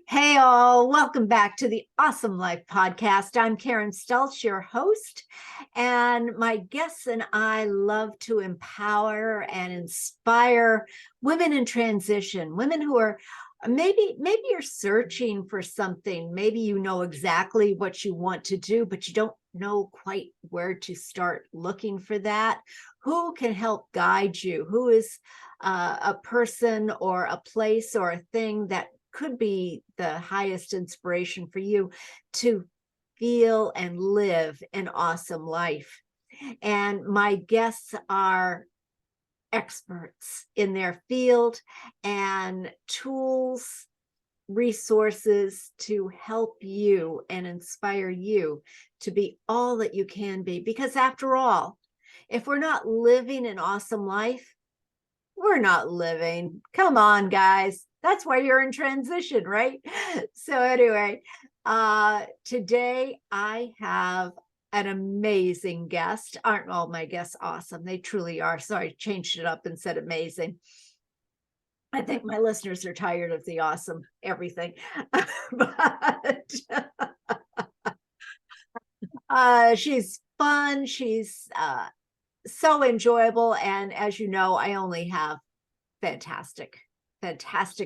Hey all, welcome back to the Awesome Life Podcast. I'm Karen Stelz, your host, and my guests and I love to empower and inspire women in transition, women who are maybe you're searching for something. Maybe you know exactly what you want to do, but you don't know quite where to start looking for that. Who can help guide you? Who is a person or a place or a thing that could be the highest inspiration for you to feel and live an awesome life? And my guests are experts in their field and tools, resources to help you and inspire you to be all that you can be. Because after all, if we're not living an awesome life, we're not living. Come on, guys. That's why you're in transition, right? So anyway, today I have an amazing guest. Aren't all my guests awesome? They truly are. So I changed it up and said amazing. I think my listeners are tired of the awesome everything. But she's fun. She's so enjoyable. And as you know, I only have fantastic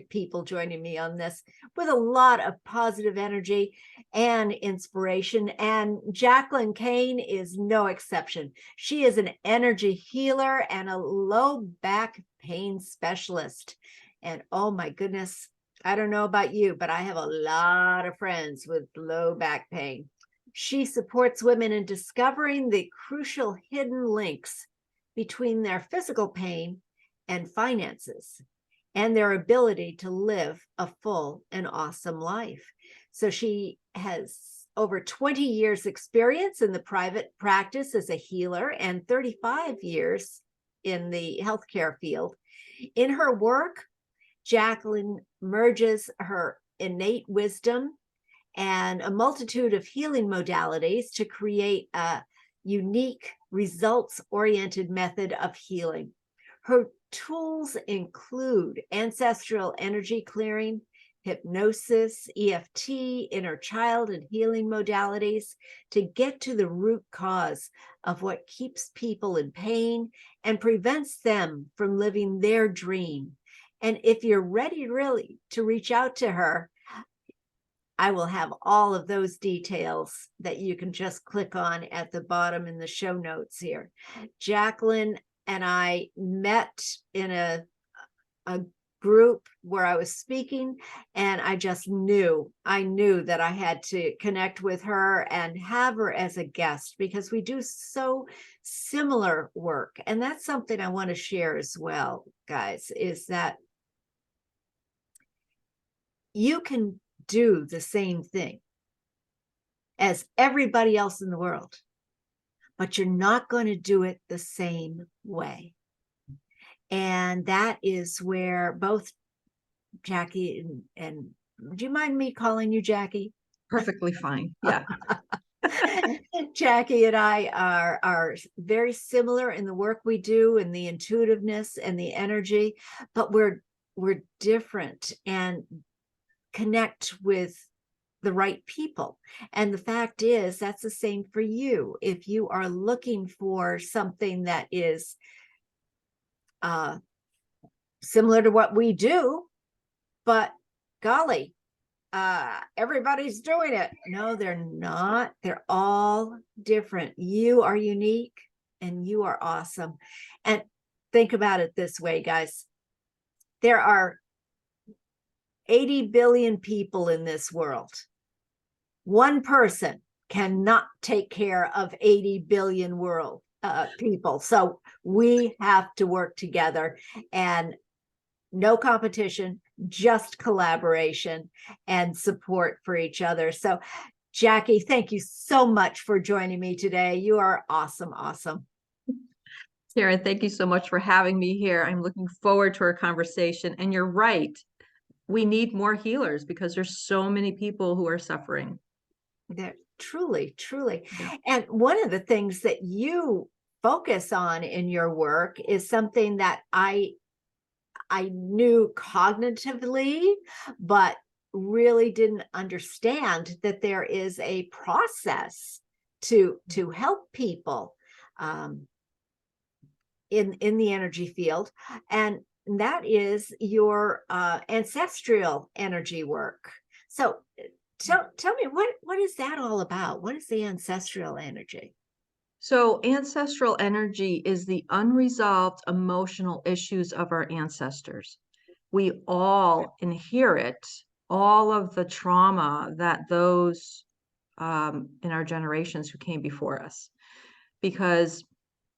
people joining me on this with a lot of positive energy and inspiration. And Jacqueline Kane is no exception. She is an energy healer and a low back pain specialist. And oh my goodness, I don't know about you, but I have a lot of friends with low back pain. She supports women in discovering the crucial hidden links between their physical pain and finances and their ability to live a full and awesome life. So she has over 20 years experience in the private practice as a healer and 35 years in the healthcare field. In her work, Jacqueline merges her innate wisdom and a multitude of healing modalities to create a unique, results-oriented method of healing. Her tools include ancestral energy clearing, hypnosis, EFT, inner child, and healing modalities to get to the root cause of what keeps people in pain and prevents them from living their dream. And if you're ready really to reach out to her, I will have all of those details that you can just click on at the bottom in the show notes here. Jacqueline and I met in a group where I was speaking, and I just knew that I had to connect with her and have her as a guest because we do so similar work. And that's something I want to share as well, guys, is that you can do the same thing as everybody else in the world, but you're not going to do it the same way. And that is where both Jackie and do you mind me calling you Jackie? Perfectly fine. Yeah. Jackie and I are very similar in the work we do and the intuitiveness and the energy, but we're different and connect with the right people. And the fact is, that's the same for you. If you are looking for something that is similar to what we do, but golly, everybody's doing it. No, they're not. They're all different. You are unique and you are awesome. And think about it this way, guys. There are 80 billion people in this world. One person cannot take care of 80 billion people. So we have to work together, and no competition, just collaboration and support for each other. So Jackie, thank you so much for joining me today. You are awesome. Karen, thank you so much for having me here. I'm looking forward to our conversation. And you're right. We need more healers because there's so many people who are suffering. They're truly. Yeah. And one of the things that you focus on in your work is something that I knew cognitively, but really didn't understand that there is a process to help people in the energy field, and that is your ancestral energy work. So tell me, what is that all about? What is the ancestral energy? So, ancestral energy is the unresolved emotional issues of our ancestors. We all inherit all of the trauma that those in our generations who came before us, because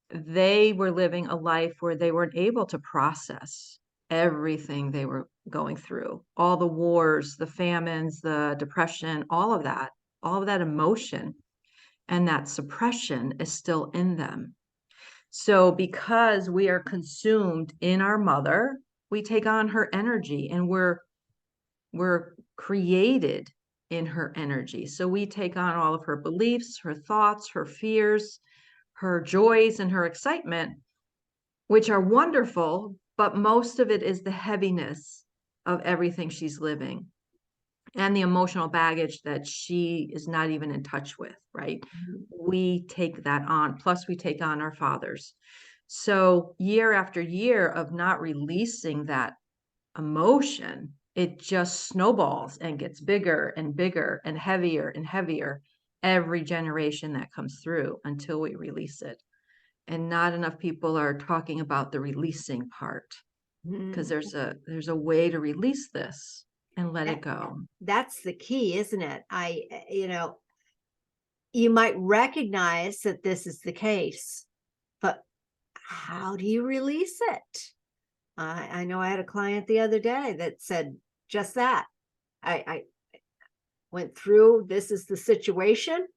they were living a life where they weren't able to process everything they were going through, all the wars, the famines, the depression, all of that emotion and that suppression is still in them. So, because we are consumed in our mother, we take on her energy, and we're created in her energy. So we take on all of her beliefs, her thoughts, her fears, her joys, and her excitement, which are wonderful, but most of it is the heaviness of everything she's living and the emotional baggage that she is not even in touch with, right? We take that on, plus we take on our fathers. So year after year of not releasing that emotion, it just snowballs and gets bigger and bigger and heavier every generation that comes through until we release it. And not enough people are talking about the releasing part, because Mm. there's a way to release this and let it That, go. that's the key, isn't it? You might recognize that this is the case, but how do you release it? I know I had a client the other day that said just that. I went through, this is the situation.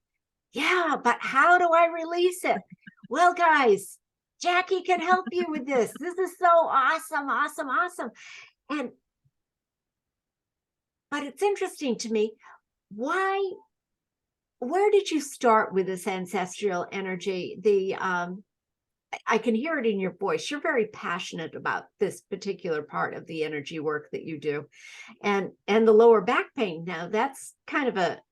Yeah, but how do I release it? Well, guys, Jackie can help you with this. This is so awesome, awesome, awesome. And but it's interesting to me, why where did you start with this ancestral energy? I can hear it in your voice. You're very passionate about this particular part of the energy work that you do. And the lower back pain. Now that's kind of a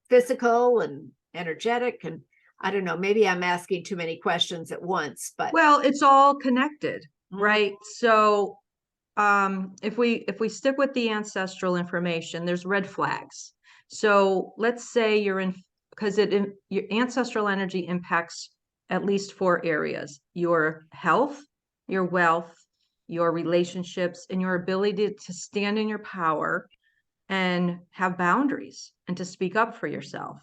physical and energetic, and I don't know, maybe I'm asking too many questions at once, but Well, it's all connected, mm, right? So if we stick with the ancestral information, there's red flags. So let's say you're in, because your ancestral energy impacts at least four areas: your health, your wealth, your relationships, and your ability to stand in your power and have boundaries and to speak up for yourself.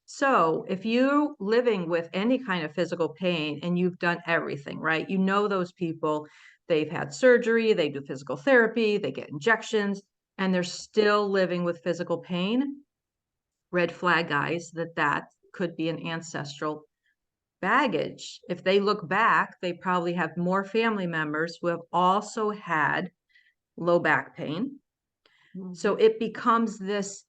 So if you're living with any kind of physical pain and you've done everything, right? You know those people, they've had surgery, they do physical therapy, they get injections, and they're still living with physical pain. Red flag, guys, that could be an ancestral baggage. If they look back, they probably have more family members who have also had low back pain. So mhm, it becomes this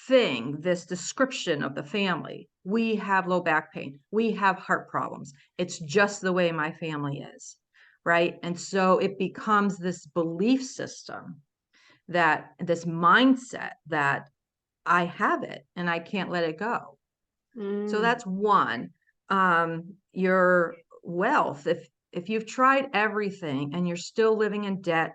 thing, this description of the family. We have low back pain. We have heart problems. It's just the way my family is, right? And so it becomes this belief system, that this mindset that I have it and I can't let it go. So mm, that's one. Your wealth. If you've tried everything and you're still living in debt,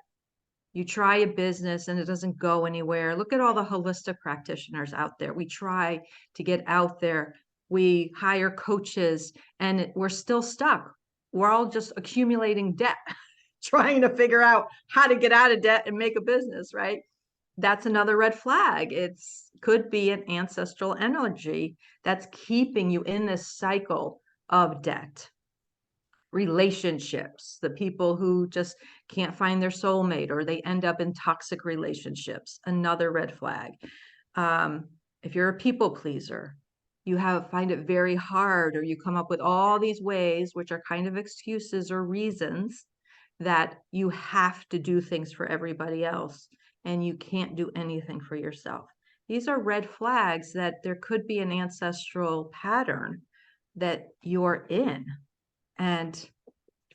you try a business and it doesn't go anywhere. Look at all the holistic practitioners out there. We try to get out there. We hire coaches and we're still stuck. We're all just accumulating debt, trying to figure out how to get out of debt and make a business, right? That's another red flag. It's could be an ancestral energy that's keeping you in this cycle of debt. Relationships, the people who just can't find their soulmate or they end up in toxic relationships, another red flag. um, if you're a people pleaser, you find it very hard, or you come up with all these ways, which are kind of excuses or reasons, that you have to do things for everybody else and you can't do anything for yourself. These are red flags that there could be an ancestral pattern that you're in. And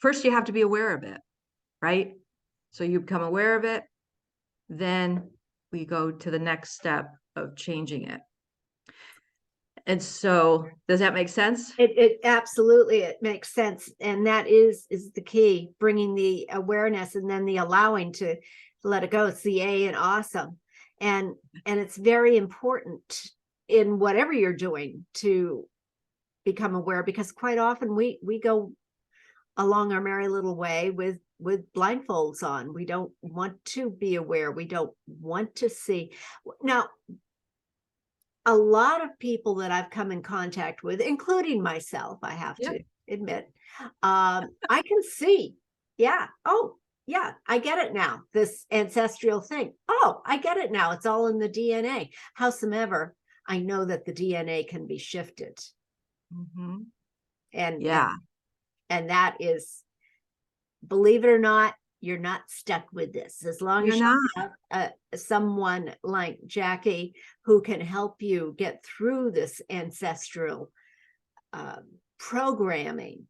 first, you have to be aware of it, right? So you become aware of it. then we go to the next step of changing it. And so, does that make sense? It absolutely, it makes sense. And that is the key, bringing the awareness and then the allowing to let it go. It's the A in awesome. And it's very important in whatever you're doing to become aware, because quite often we go along our merry little way with blindfolds on. We don't want to be aware. We don't want to see. Now, a lot of people that I've come in contact with, including myself, I have Yeah. to admit, I can see, yeah, oh, yeah, I get it now, this ancestral thing. Oh, I get it now. It's all in the DNA. Howsoever, I know that the DNA can be shifted. Mhm. And, Yeah. and that is, believe it or not, you're not stuck with this. As long You're as you not. have someone like Jackie who can help you get through this ancestral programming,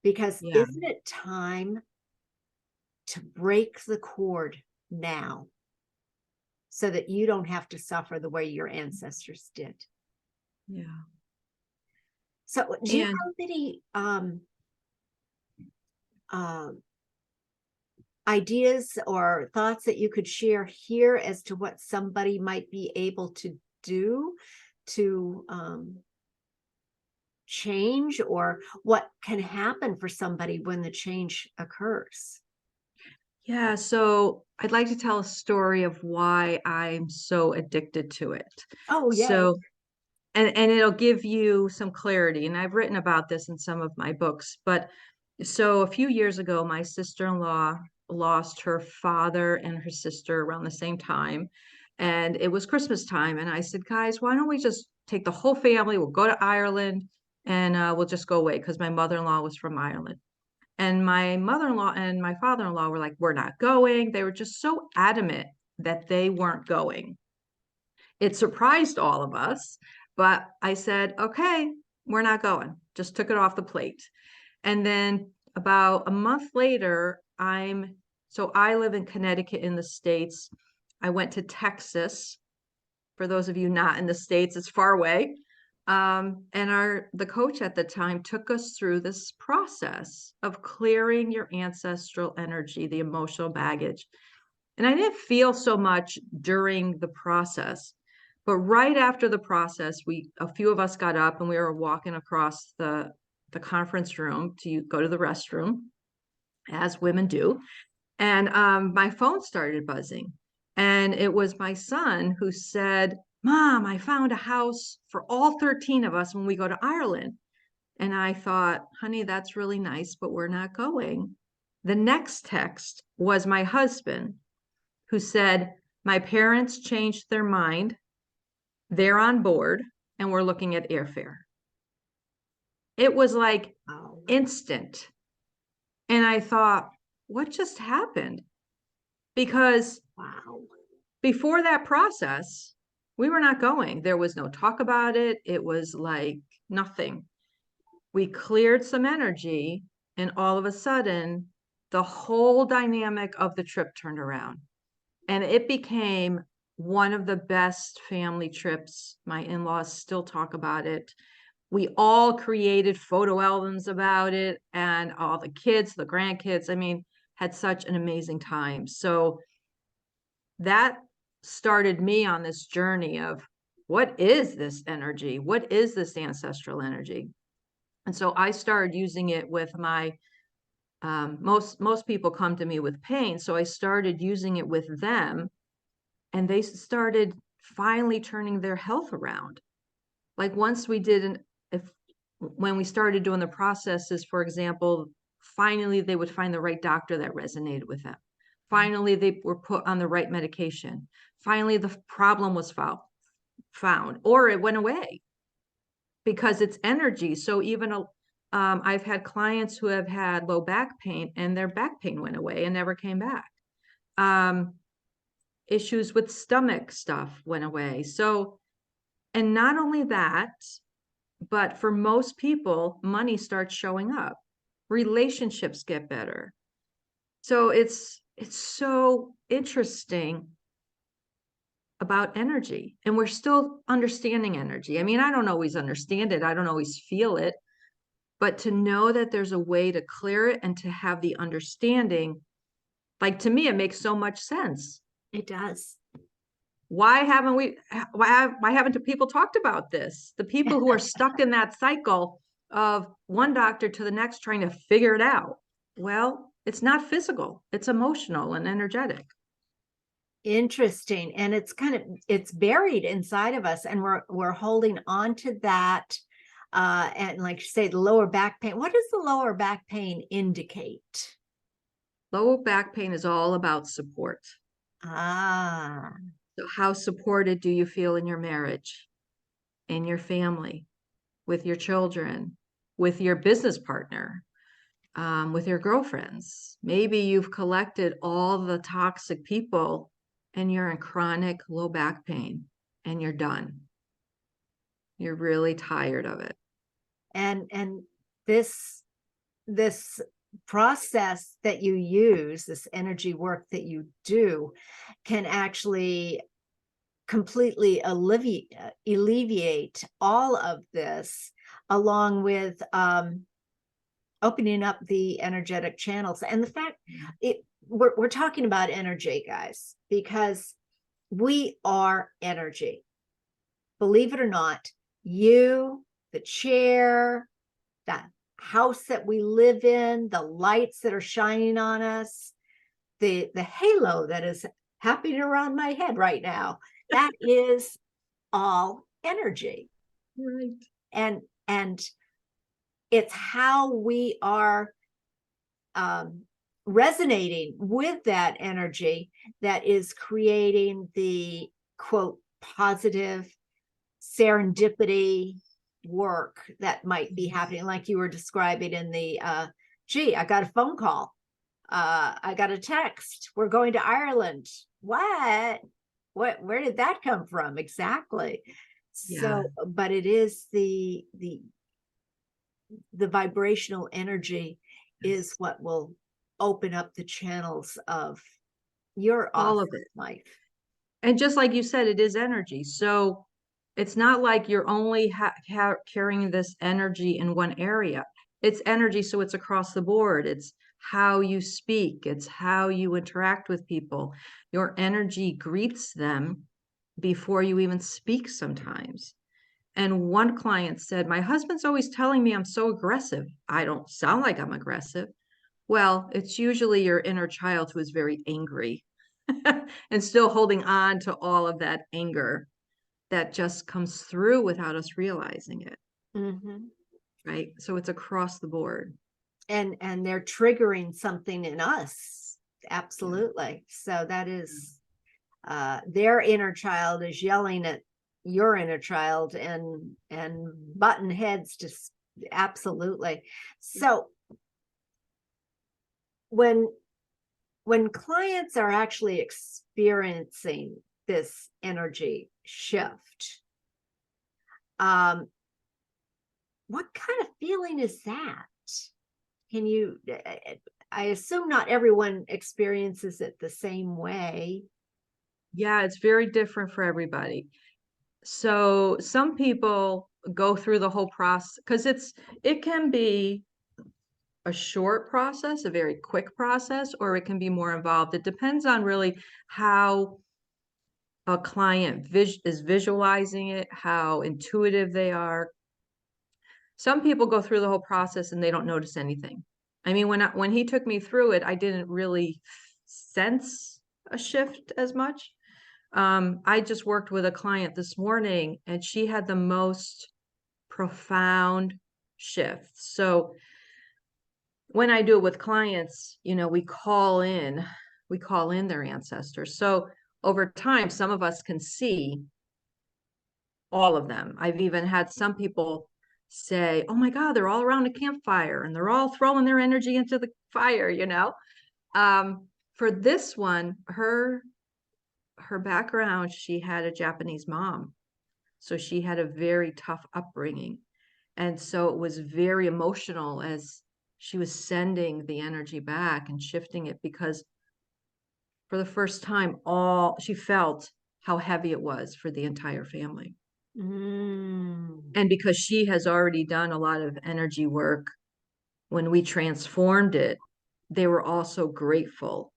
because Yeah. isn't it time to break the cord now so that you don't have to suffer the way your ancestors did? Yeah. So do you And have any uh, ideas or thoughts that you could share here as to what somebody might be able to do to change, or what can happen for somebody when the change occurs? yeah, so I'd like to tell a story of why I'm so addicted to it. Oh, yay. So, and it'll give you some clarity. And I've written about this in some of my books. But so a few years ago, my sister-in-law lost her father and her sister around the same time. And it was Christmas time. And I said, guys, why don't we just take the whole family? We'll go to Ireland and we'll just go away because my mother-in-law was from Ireland. And my mother-in-law and my father-in-law were like, we're not going. They were just so adamant that they weren't going. It surprised all of us, but I said, okay, we're not going. Just took it off the plate. And then about a month later, so I live in Connecticut in the States. I went to Texas. For those of you not in the States, it's far away. And the coach at the time took us through this process of clearing your ancestral energy, the emotional baggage. And I didn't feel so much during the process, but right after the process, a few of us got up and we were walking across the conference room to go to the restroom, as women do. And my phone started buzzing. And it was my son who said, Mom, I found a house for all 13 of us when we go to Ireland. And I thought, honey, that's really nice, but we're not going. The next text was my husband who said, my parents changed their mind. They're on board and we're looking at airfare. It was like Oh, instant. And I thought, what just happened? Because wow. before that process, we were not going. There was no talk about it. It was like nothing. We cleared some energy, and all of a sudden, the whole dynamic of the trip turned around. And it became one of the best family trips. My in-laws still talk about it. We all created photo albums about it, and all the kids, the grandkids, I mean, had such an amazing time. So that started me on this journey of what is this energy? What is this ancestral energy? And so I started using it with my most people come to me with pain. So I started using it with them, and they started finally turning their health around. Like once we did if when we started doing the processes, for example, finally they would find the right doctor that resonated with them. Finally, they were put on the right medication. Finally, the problem was found, or it went away because it's energy. So even I've had clients who have had low back pain and their back pain went away and never came back. Um, Issues with stomach stuff went away. So, and not only that, but for most people, money starts showing up. Relationships get better. So it's so interesting about energy, and we're still understanding energy. I mean, I don't always understand it. I don't always feel it, but to know that there's a way to clear it and to have the understanding, like to me, it makes so much sense. It does. Why haven't why haven't the people talked about this? The people who are stuck in that cycle of one doctor to the next trying to figure it out. Well, it's not physical, it's emotional and energetic. Interesting. And it's kind of, it's buried inside of us, and we're holding on to that. And like you say, the lower back pain. What does the lower back pain indicate? Lower back pain is all about support. Ah, So how supported do you feel in your marriage, in your family, with your children, with your business partner, with your girlfriends? Maybe you've collected all the toxic people and you're in chronic low back pain and you're done. You're really tired of it. and this process that you use, this energy work that you do, can actually completely alleviate all of this, along with opening up the energetic channels. And the fact we're talking about energy, guys, because we are energy. Believe it or not, you, the chair, that house that we live in, the lights that are shining on us, the halo that is happening around my head right now, that is all energy. Right. And it's how we are resonating with that energy that is creating the quote positive serendipity work that might be happening, like you were describing in the gee, I got a phone call, I got a text, we're going to Ireland. What where did that come from exactly? Yeah. So but it is the vibrational energy is what will open up the channels of your All off of it. life. And just like you said, it is energy. So it's not like you're only carrying this energy in one area. It's energy, so it's across the board. It's how you speak, it's how you interact with people. Your energy greets them before you even speak sometimes. And one client said, my husband's always telling me I'm so aggressive. I don't sound like I'm aggressive. Well, it's usually your inner child who is very angry and still holding on to all of that anger that just comes through without us realizing it. Mm-hmm. Right. So it's across the board. And they're triggering something in us, Yeah. absolutely. So that is their inner child is yelling at your inner child, and button heads, just absolutely. So when clients are actually experiencing this energy shift, um what kind of feeling is that? Can you, I assume not everyone experiences it the same way. Yeah, it's very different for everybody. So some people go through the whole process because it can be a short process, a very quick process, or it can be more involved. It depends on really how a client is visualizing it, how intuitive they are. Some people go through the whole process and they don't notice anything. I mean, when he took me through it, I didn't really sense a shift as much. I just worked with a client this morning and she had the most profound shift. So when I do it with clients, we call in their ancestors. So over time, some of us can see all of them. I've even had some people say, oh my God, they're all around a campfire and they're all throwing their energy into the fire. For this one, her background, she had a Japanese mom. So she had a very tough upbringing. And so it was very emotional as she was sending the energy back and shifting it because for the first time, all she felt how heavy it was for the entire family. Mm. And because she has already done a lot of energy work, when we transformed it, they were also grateful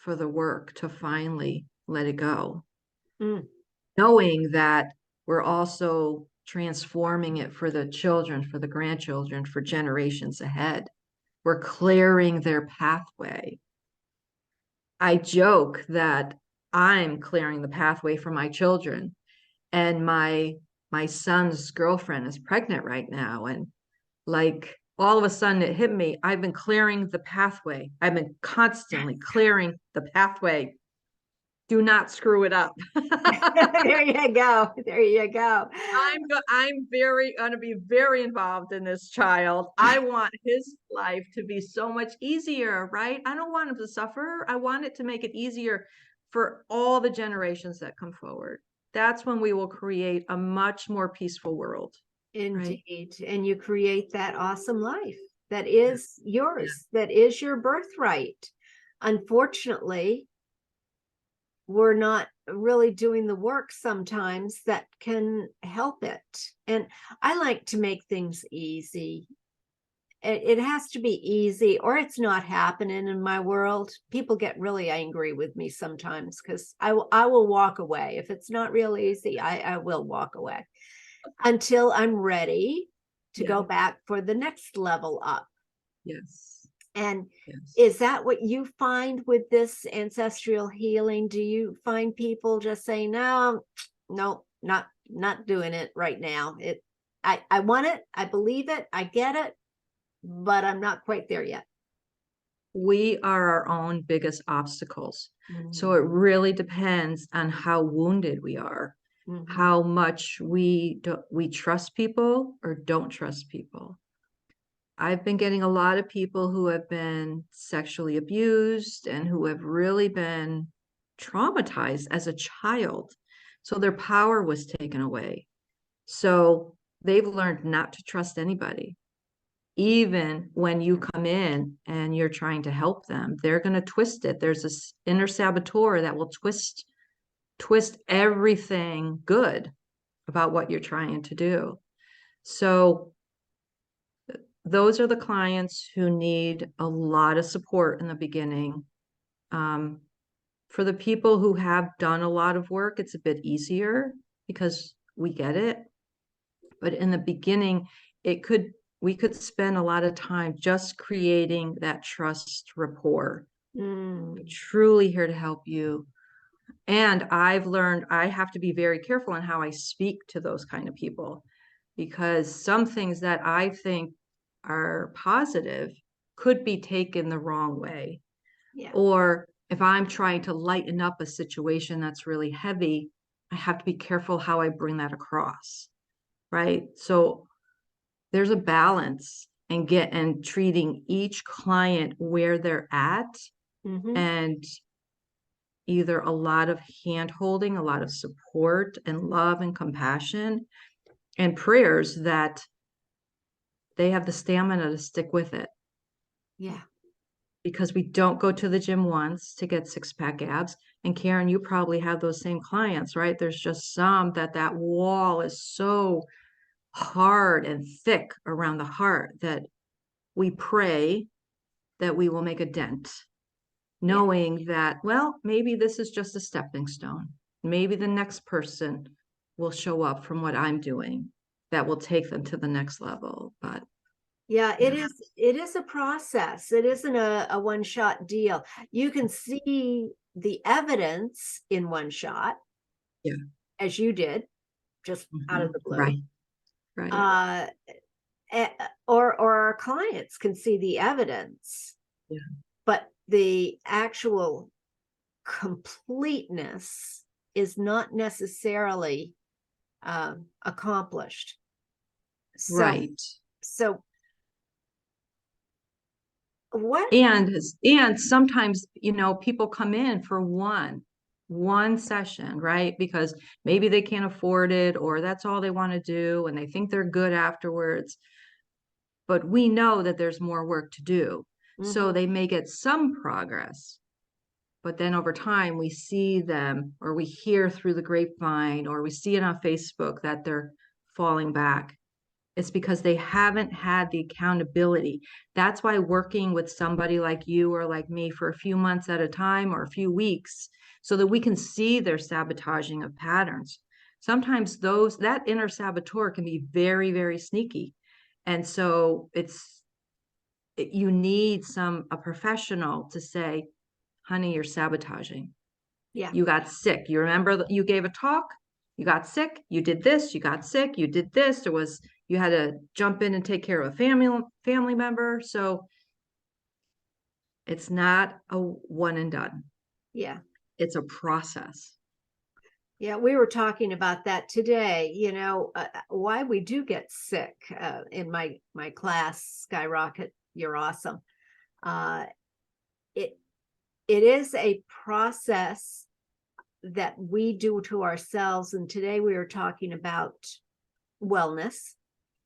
for the work to finally let it go, Mm. knowing that we're also transforming it for the children, for the grandchildren, for generations ahead. We're clearing their pathway. I joke that I'm clearing the pathway for my children, and my son's girlfriend is pregnant right now, and like all of a sudden it hit me. I've been clearing the pathway. I've been constantly clearing the pathway. Do not screw it up. There you go. There you go. I'm very gonna be very involved in this child. I want his life to be so much easier, right? I don't want him to suffer. I want it to make it easier for all the generations that come forward. That's when we will create a much more peaceful world, right? Indeed. And you create that awesome life that is yours, that is your birthright. Unfortunately, we're not really doing the work sometimes that can help it. And I like to make things easy. It has to be easy, or it's not happening in my world. People get really angry with me sometimes because I will walk away. If it's not real easy, I will walk away until I'm ready to Yeah. go back for the next level up. Yes. And Yes. is that what you find with this ancestral healing? Do you find people just saying, no, no, not doing it right now? I want it, I believe it, I get it, but I'm not quite there yet. We are our own biggest obstacles. So Mhm. it really depends on how wounded we are, Mhm. how much we trust people or don't trust people. I've been getting a lot of people who have been sexually abused and who have really been traumatized as a child. So their power was taken away. So they've learned not to trust anybody. Even when you come in and you're trying to help them, they're going to twist it. There's this inner saboteur that will twist everything good about what you're trying to do. So those are the clients who need a lot of support in the beginning. Um, for the people who have done a lot of work, it's a bit easier because we get it. But in the beginning, it could we could spend a lot of time just creating that trust rapport. Mm. Truly here to help you. And I've learned I have to be very careful in how I speak to those kind of people, because some things that I think are positive could be taken the wrong way. Yeah. Or if I'm trying to lighten up a situation that's really heavy, I have to be careful how I bring that across, right? So there's a balance and treating each client where they're at, Hmm. and either a lot of hand holding, a lot of support and love and compassion and prayers that they have the stamina to stick with it. Yeah. Because we don't go to the gym once to get six-pack abs. And Karen, you probably have those same clients, right? There's just some that wall is so hard and thick around the heart that we pray that we will make a dent, Yeah. knowing that, well, maybe this is just a stepping stone. Maybe the next person will show up from what I'm doing that will take them to the next level. But Yeah, yeah, it is a process. It isn't a one-shot deal. You can see the evidence in one shot, yeah, as you did, just out of the blue. right, right, Uh, or our clients can see the evidence, yeah, but the actual completeness is not necessarily accomplished. So, right. so what? And sometimes, people come in for one session, right? Because maybe they can't afford it or that's all they want to do and they think they're good afterwards. But we know that there's more work to do. So Mhm. they may get some progress, but then over time we see them, or we hear through the grapevine, or we see it on Facebook that they're falling back. It's because they haven't had the accountability. That's why working with somebody like you or like me for a few months at a time or a few weeks, so that we can see their sabotaging of patterns. Sometimes that inner saboteur can be very, very sneaky. And so you need a professional to say, honey, you're sabotaging. Yeah. You got sick. You remember that you gave a talk, you got sick, you did this, you got sick, you did this. You had to jump in and take care of a family member. So it's not a one and done. Yeah. It's a process. Yeah, we were talking about that today, why we do get sick in my class, Skyrocket, You're Awesome. Uh, it it is a process that we do to ourselves. And today we were talking about wellness.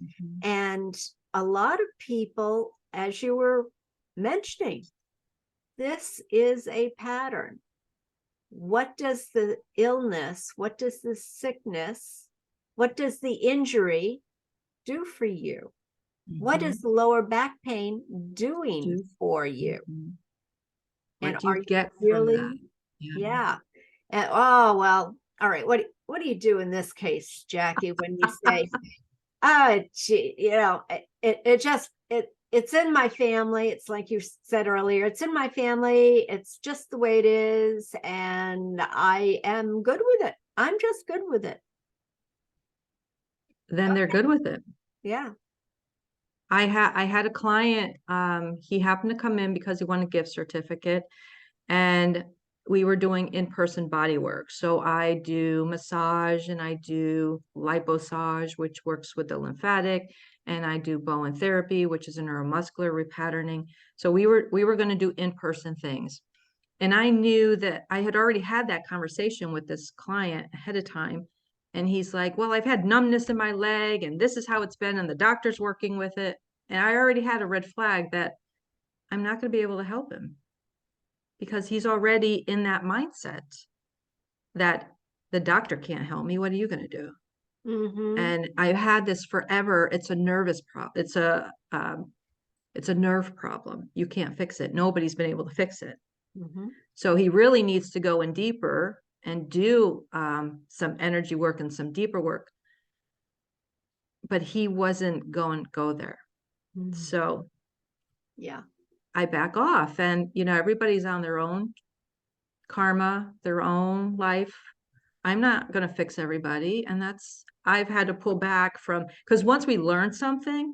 Mhm. And a lot of people, as you were mentioning, this is a pattern. What does the illness, what does the sickness, what does the injury do for you? What is Mhm. the lower back pain doing Do- for you? mhm. And What do you are you get from that? really? Yeah. Yeah. And oh well, all right. What do you do in this case, Jackie, when you say, gee, it's in my family. It's like you said earlier, it's in my family. It's just the way it is, and I am good with it. I'm just good with it. Then they're good with it. Yeah. I had a client, he happened to come in because he wanted a gift certificate, and we were doing in-person body work. So I do massage and I do liposage, which works with the lymphatic, and I do Bowen therapy, which is a neuromuscular repatterning. So we were going to do in-person things. And I knew that I had already had that conversation with this client ahead of time. And he's like, well, I've had numbness in my leg and this is how it's been. And the doctor's working with it. And I already had a red flag that I'm not going to be able to help him because he's already in that mindset that the doctor can't help me. What are you going to do? Mm-hmm. And I've had this forever. It's a nervous problem. It's a nerve problem. You can't fix it. Nobody's been able to fix it. Mm-hmm. So he really needs to go in deeper and do some energy work and some deeper work. But he wasn't going to go there. Mm-hmm. So Yeah. I back off. And, everybody's on their own karma, their own life. I'm not going to fix everybody. And I've had to pull back because once we learn something,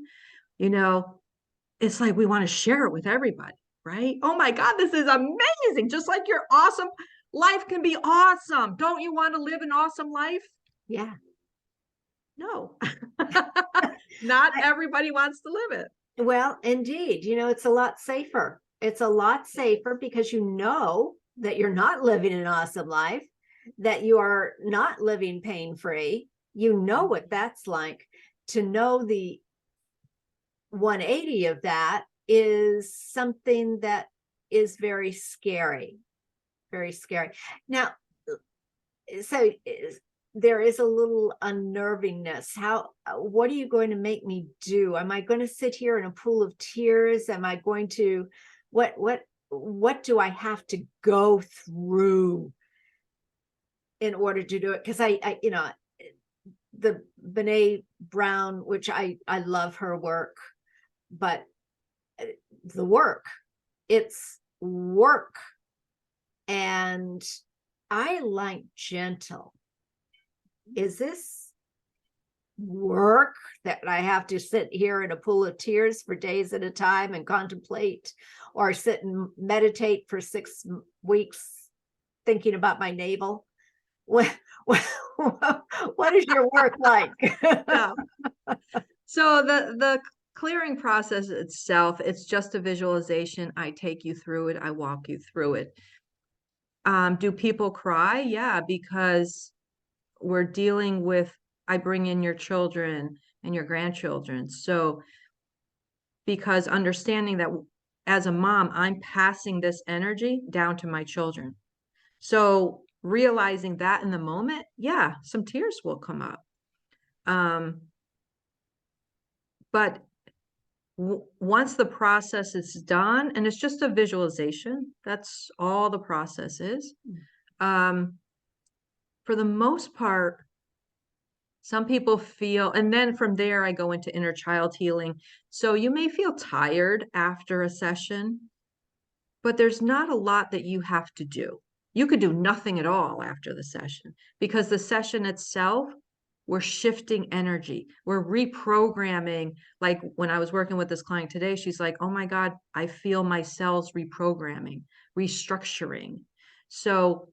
it's like we want to share it with everybody, right? Oh my God, this is amazing. Just like your awesome life can be awesome. Don't you want to live an awesome life? Yeah. No, not I, everybody wants to live it. well, indeed, it's a lot safer. It's a lot safer because you know that you're not living an awesome life, that you are not living pain free. You know what that's like. To know the 180 of that is something that is very scary, very scary. Now, so there is a little unnervingness. What are you going to make me do? Am I going to sit here in a pool of tears? Am I going to, what do I have to go through in order to do it? Because the Brene Brown, which I love her work, but the work, it's work. And I like gentle. Is this work that I have to sit here in a pool of tears for days at a time and contemplate, or sit and meditate for 6 weeks thinking about my navel? What, what is your work like? Yeah. So the clearing process itself, it's just a visualization. I take you through it. I walk you through it. Do people cry? Yeah, because we're dealing with, I bring in your children and your grandchildren. So because understanding that as a mom, I'm passing this energy down to my children. So realizing that in the moment, yeah, some tears will come up. But once the process is done, and it's just a visualization, that's all the process is. For the most part, some people feel, and then from there I go into inner child healing. So you may feel tired after a session, but there's not a lot that you have to do. You could do nothing at all after the session, because the session itself, we're shifting energy. We're reprogramming. Like when I was working with this client today, she's like, oh my God, I feel my cells reprogramming, restructuring. So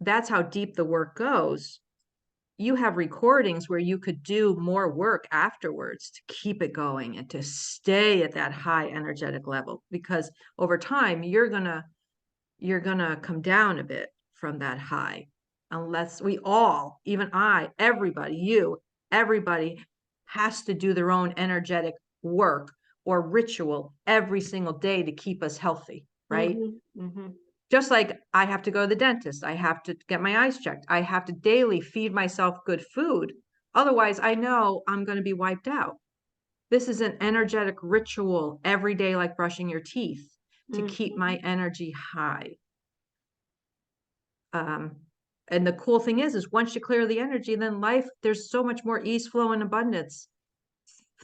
that's how deep the work goes. You have recordings where you could do more work afterwards to keep it going and to stay at that high energetic level, because over time you're gonna come down a bit from that high, unless we all, even I, everybody, you, everybody has to do their own energetic work or ritual every single day to keep us healthy, right? Just like I have to go to the dentist, I have to get my eyes checked, I have to daily feed myself good food. Otherwise, I know I'm going to be wiped out. This is an energetic ritual every day, like brushing your teeth, to keep my energy high. And the cool thing is once you clear the energy, then life, there's so much more ease, flow, and abundance.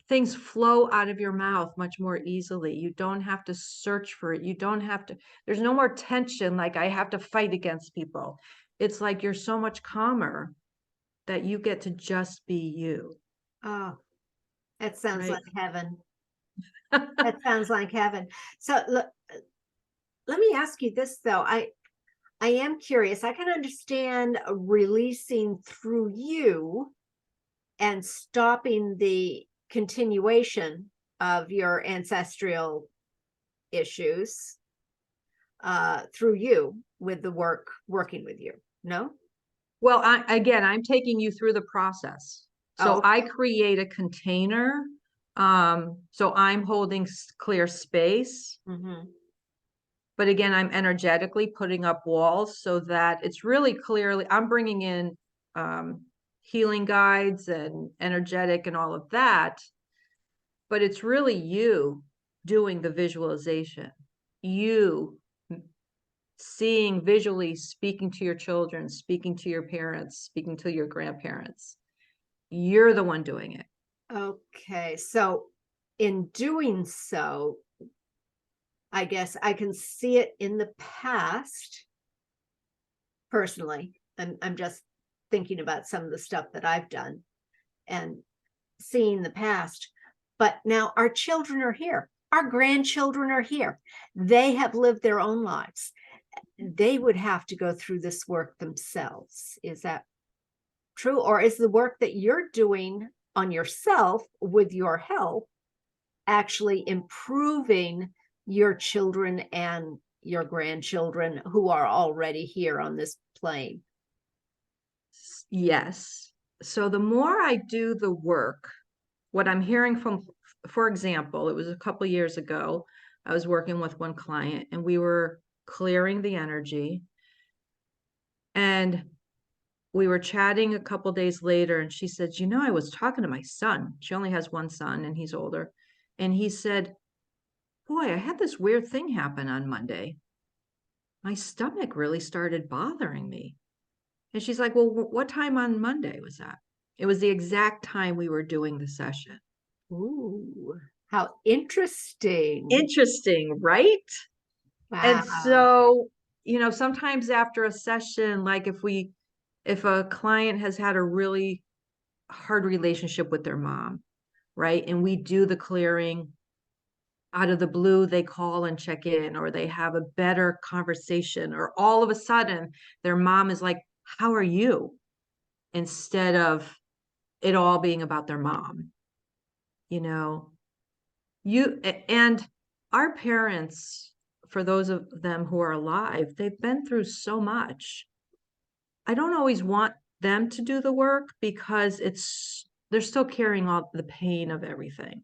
Things flow out of your mouth much more easily. You don't have to search for it. You don't have to, there's no more tension, like I have to fight against people. It's like you're so much calmer that you get to just be you. Oh, that sounds Right? like heaven. That sounds like heaven. So let me ask you this though. I am curious. I can understand releasing through you and stopping the continuation of your ancestral issues through you with the working with you. No? Well, I'm taking you through the process. So Oh, I create a container. So I'm holding clear space. But again, I'm energetically putting up walls so that it's really clearly, I'm bringing in healing guides and energetic and all of that. But it's really you doing the visualization, you seeing visually, speaking to your children, speaking to your parents, speaking to your grandparents. You're the one doing it. okay. So in doing so, I guess I can see it in the past personally. I'm just thinking about some of the stuff that I've done and seeing the past. But now our children are here. Our grandchildren are here. They have lived their own lives. They would have to go through this work themselves. Is that true? Or is the work that you're doing on yourself with your help actually improving your children and your grandchildren who are already here on this plane? Yes. So the more I do the work, what I'm hearing from, for example, it was a couple years ago, I was working with one client and we were clearing the energy. And we were chatting a couple days later and she said, I was talking to my son. She only has one son and he's older. And he said, boy, I had this weird thing happen on Monday. My stomach really started bothering me. And she's like, well, what time on Monday was that? It was the exact time we were doing the session. Ooh, how interesting. Interesting, right? And Wow. so, sometimes after a session, like if a client has had a really hard relationship with their mom, right? And we do the clearing out of the blue, they call and check in, or they have a better conversation, or all of a sudden their mom is like, how are you? Instead of it all being about their mom, you know, and our parents, for those of them who are alive, they've been through so much. I don't always want them to do the work because they're still carrying all the pain of everything.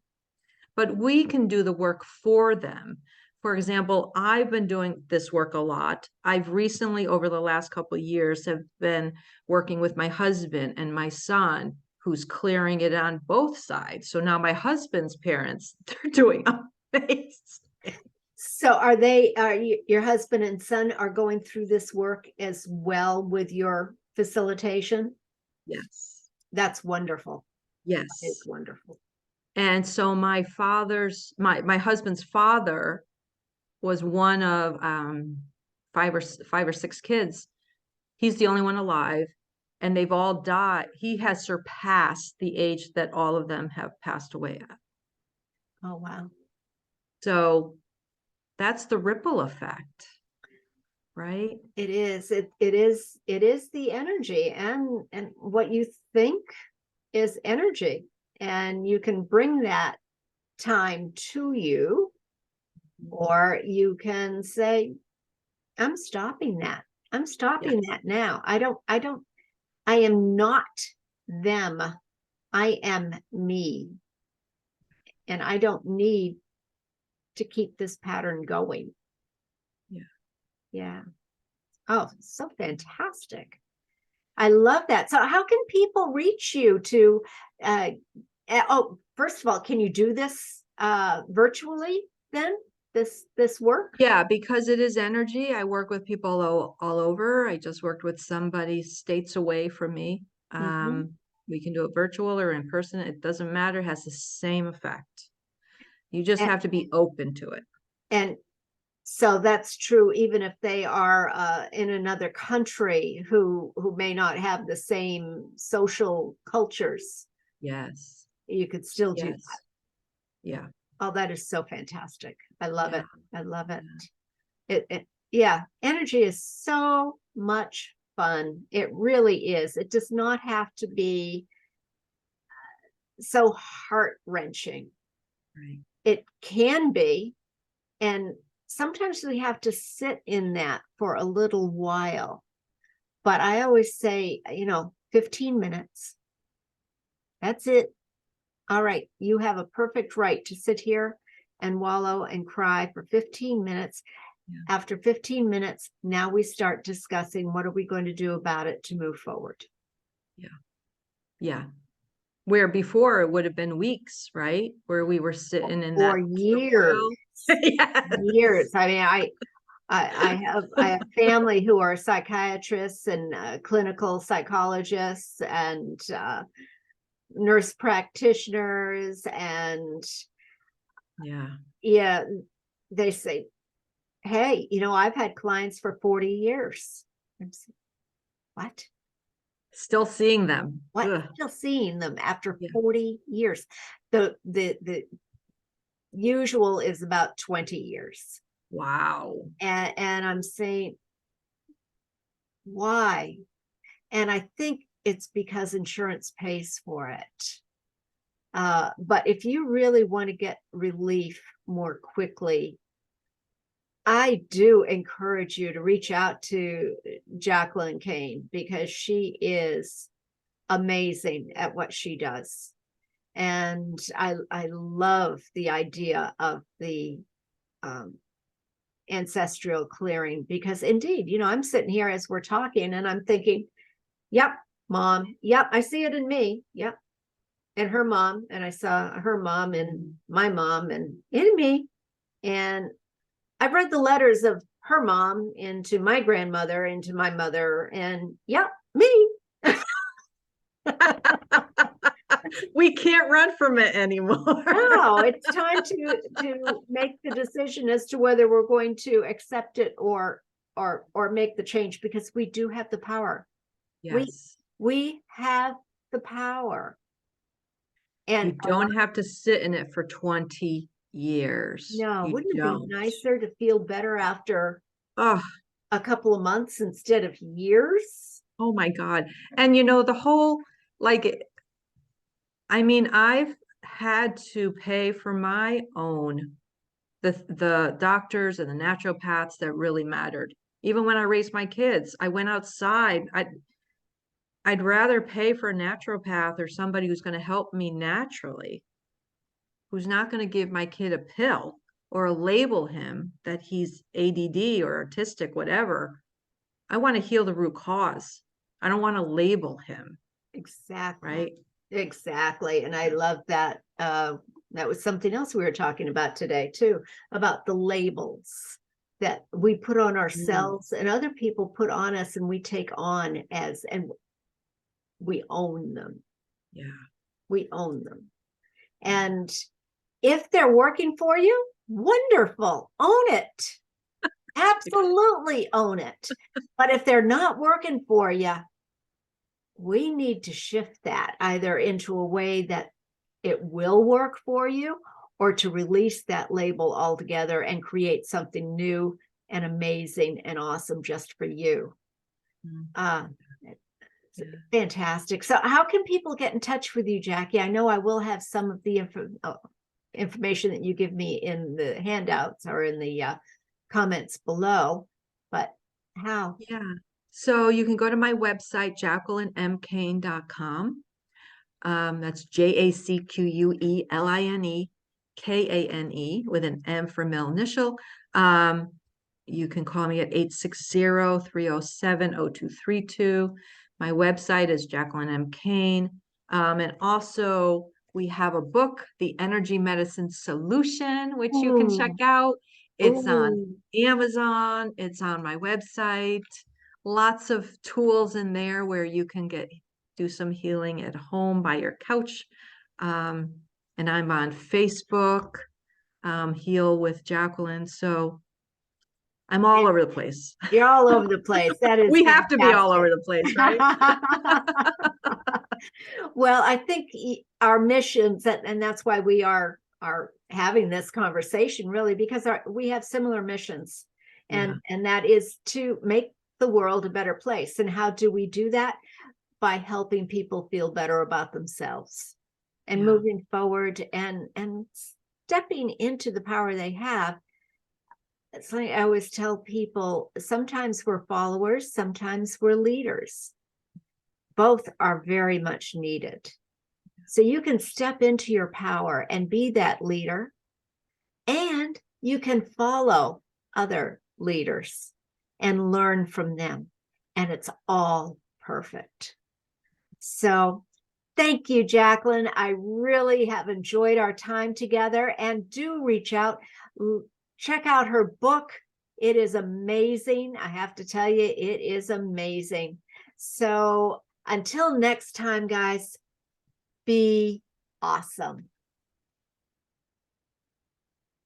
But we can do the work for them, for example, I've been doing this work a lot. I've recently, over the last couple of years, have been working with my husband and my son, who's clearing it on both sides. So now my husband's parents, they're doing amazing. So are your husband and son are going through this work as well with your facilitation? Yes. That's wonderful. Yes. It's wonderful. And so my husband's father was one of five or six kids. He's the only one alive, and they've all died. He has surpassed the age that all of them have passed away at. Oh, wow. So that's the ripple effect, right? It is. It is the energy, and what you think is energy, and you can bring that time to you, or you can say, I'm stopping that. I'm stopping Yes. that now. I am not them. I am me. And I don't need to keep this pattern going. Yeah. Yeah. Oh, so fantastic. I love that. So how can people reach you to first of all, can you do this virtually then? This work? Yeah, because it is energy. I work with people all over. I just worked with somebody states away from me. Mhm. We can do it virtual or in person. It doesn't matter. It has the same effect. You just And, have to be open to it. and so that's true even if they are in another country who may not have the same social cultures. Yes. You could still do that. Yes. Yeah. Oh, that is so fantastic. I love Yeah. it. I love it. Yeah. Yeah, energy is so much fun. It really is. It does not have to be so heart-wrenching. Right. It can be, and sometimes we have to sit in that for a little while. But I always say, 15 minutes. That's it. All right, you have a perfect right to sit here and wallow and cry for 15 minutes. Yeah. After 15 minutes, now we start discussing what are we going to do about it to move forward. Yeah. Yeah. Where before it would have been weeks, right? Where we were sitting in For that years, turmoil. Yes. years. I mean, I have family who are psychiatrists and clinical psychologists and nurse practitioners, and Yeah. yeah, they say, hey, I've had clients for 40 years. I'm saying, what? Still seeing them. What? Ugh. Still seeing them after Yeah. 40 years. The usual is about 20 years. Wow. And I'm saying, why? And I think it's because insurance pays for it. But if you really want to get relief more quickly, I do encourage you to reach out to Jacqueline Kane, because she is amazing at what she does. And I love the idea of the ancestral clearing, because indeed, I'm sitting here as we're talking and I'm thinking, yep, mom, yep, I see it in me, yep, and her mom, and I saw her mom and my mom and in me. And I've read the letters of her mom into my grandmother, into my mother, and yep, me. We can't run from it anymore. No, it's time to make the decision as to whether we're going to accept it or make the change, because we do have the power. Yes. We have the power. You And don't have to sit in it for 20 years. no, You wouldn't it be don't. nicer to feel better after Oh, a couple of months instead of years? oh my God. And the whole, like, I mean, I've had to pay for my own, the doctors and the naturopaths that really mattered. Even when I raised my kids, I went outside. I'd rather pay for a naturopath or somebody who's going to help me naturally, who's not going to give my kid a pill or label him that he's ADD or autistic, whatever. I want to heal the root cause. I don't want to label him. Exactly. Right. Exactly. And I love that. That was something else we were talking about today too, about the labels that we put on ourselves and other people put on us, and we take on as, and we own them. Yeah. We own them. And if they're working for you, wonderful. Own it. Absolutely own it. But if they're not working for you, we need to shift that either into a way that it will work for you, or to release that label altogether and create something new and amazing and awesome just for you. Fantastic. So how can people get in touch with you, Jackie? I know I will have some of the information that you give me in the handouts or in the comments below, but how? Yeah. So you can go to my website, JacquelineMKane.com. That's JACQUELINEKANE with an M for middle initial. You can call me at 860-307-0232. My website is Jacqueline M Kane. And also we have a book, The Energy Medicine Solution, which you can check out. It's on Amazon. It's on my website. Lots of tools in there where you can do some healing at home by your couch. And I'm on Facebook, Heal with Jacqueline. So I'm all over the place. You're all over the place. That is we have to be all over the place, right? Well, I think our missions, and that's why we are having this conversation, really, because we have similar missions, and that is to make the world a better place. And how do we do that? By helping people feel better about themselves and moving forward and stepping into the power they have. It's like I always tell people, sometimes we're followers, sometimes we're leaders. Both are very much needed. So you can step into your power and be that leader, and you can follow other leaders and learn from them. And it's all perfect. So thank you, Jacqueline. I really have enjoyed our time together, and do reach out. Check out her book. It is amazing. I have to tell you, it is amazing. So until next time, guys, be awesome.